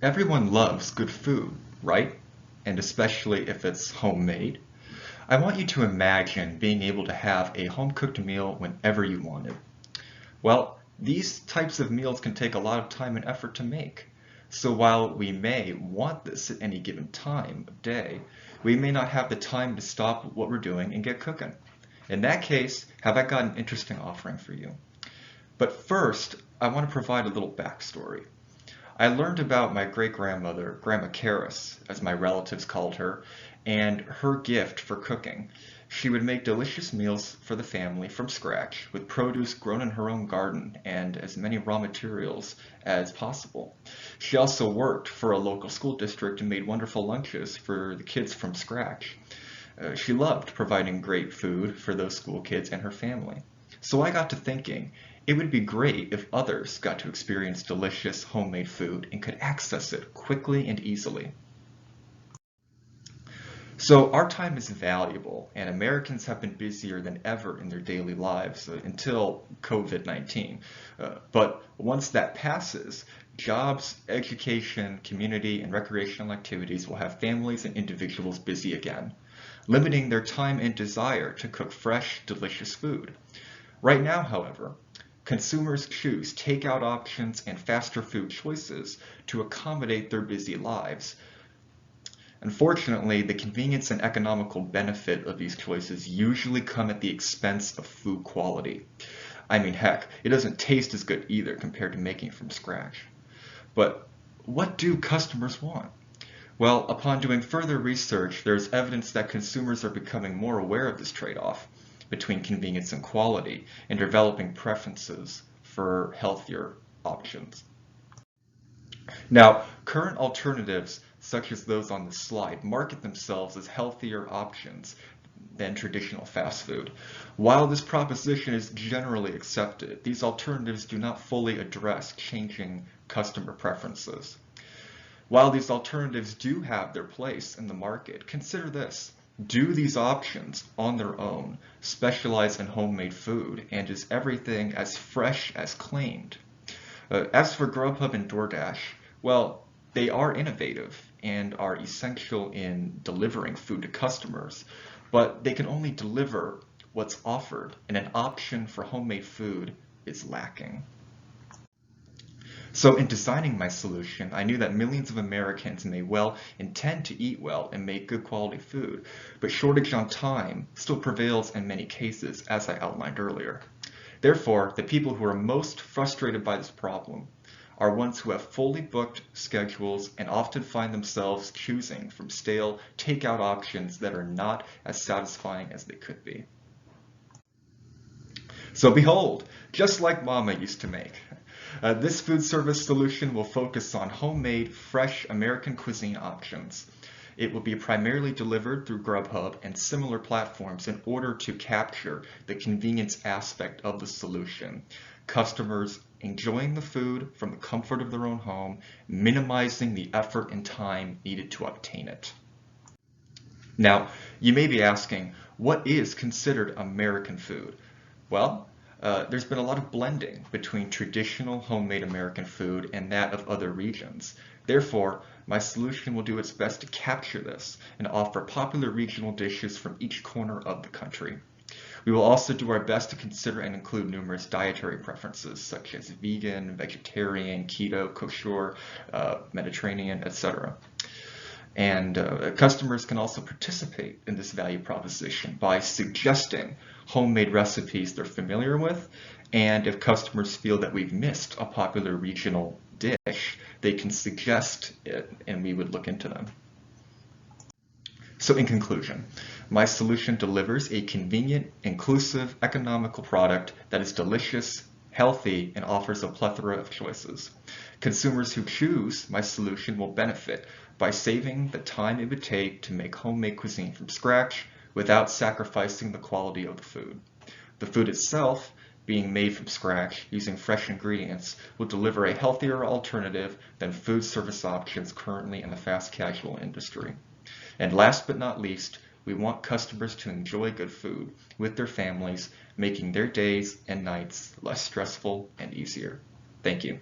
Everyone loves good food, right? And especially if it's homemade. I want you to imagine being able to have a home-cooked meal whenever you want it. Well, these types of meals can take a lot of time and effort to make. So while we may want this at any given time of day, we may not have the time to stop what we're doing and get cooking. In that case, have I got an interesting offering for you? But first, I want to provide a little backstory. I learned about my great-grandmother, Grandma Caris, as my relatives called her, and her gift for cooking. She would make delicious meals for the family from scratch with produce grown in her own garden and as many raw materials as possible. She also worked for a local school district and made wonderful lunches for the kids from scratch. She loved providing great food for those school kids and her family. So I got to thinking, it would be great if others got to experience delicious homemade food and could access it quickly and easily. So our time is valuable, and Americans have been busier than ever in their daily lives until COVID-19. But once that passes, jobs, education, community, and recreational activities will have families and individuals busy again, limiting their time and desire to cook fresh, delicious food. Right now, however, consumers choose takeout options and faster food choices to accommodate their busy lives. Unfortunately, the convenience and economical benefit of these choices usually come at the expense of food quality. I mean, heck, it doesn't taste as good either compared to making it from scratch. But what do customers want? Well, upon doing further research, there's evidence that consumers are becoming more aware of this trade-off between convenience and quality and developing preferences for healthier options. Now, current alternatives, such as those on the slide, market themselves as healthier options than traditional fast food. While this proposition is generally accepted, these alternatives do not fully address changing customer preferences. While these alternatives do have their place in the market, consider this. Do these options on their own specialize in homemade food, and is everything as fresh as claimed? As for Grubhub and DoorDash, well, they are innovative and are essential in delivering food to customers, but they can only deliver what's offered, and an option for homemade food is lacking. So in designing my solution, I knew that millions of Americans may well intend to eat well and make good quality food, but shortage on time still prevails in many cases, as I outlined earlier. Therefore, the people who are most frustrated by this problem are ones who have fully booked schedules and often find themselves choosing from stale takeout options that are not as satisfying as they could be. So behold, just like Mama used to make. This food service solution will focus on homemade, fresh American cuisine options. It will be primarily delivered through Grubhub and similar platforms in order to capture the convenience aspect of the solution. Customers enjoying the food from the comfort of their own home, minimizing the effort and time needed to obtain it. Now, you may be asking, what is considered American food? Well, there's been a lot of blending between traditional homemade American food and that of other regions. Therefore, my solution will do its best to capture this and offer popular regional dishes from each corner of the country. We will also do our best to consider and include numerous dietary preferences such as vegan, vegetarian, keto, kosher, Mediterranean, etc. And customers can also participate in this value proposition by suggesting homemade recipes they're familiar with. And if customers feel that we've missed a popular regional dish, they can suggest it and we would look into them. So in conclusion, my solution delivers a convenient, inclusive, economical product that is delicious, healthy, and offers a plethora of choices. Consumers who choose my solution will benefit by saving the time it would take to make homemade cuisine from scratch without sacrificing the quality of the food. The food itself, being made from scratch using fresh ingredients, will deliver a healthier alternative than food service options currently in the fast casual industry. And last but not least, we want customers to enjoy good food with their families, making their days and nights less stressful and easier. Thank you.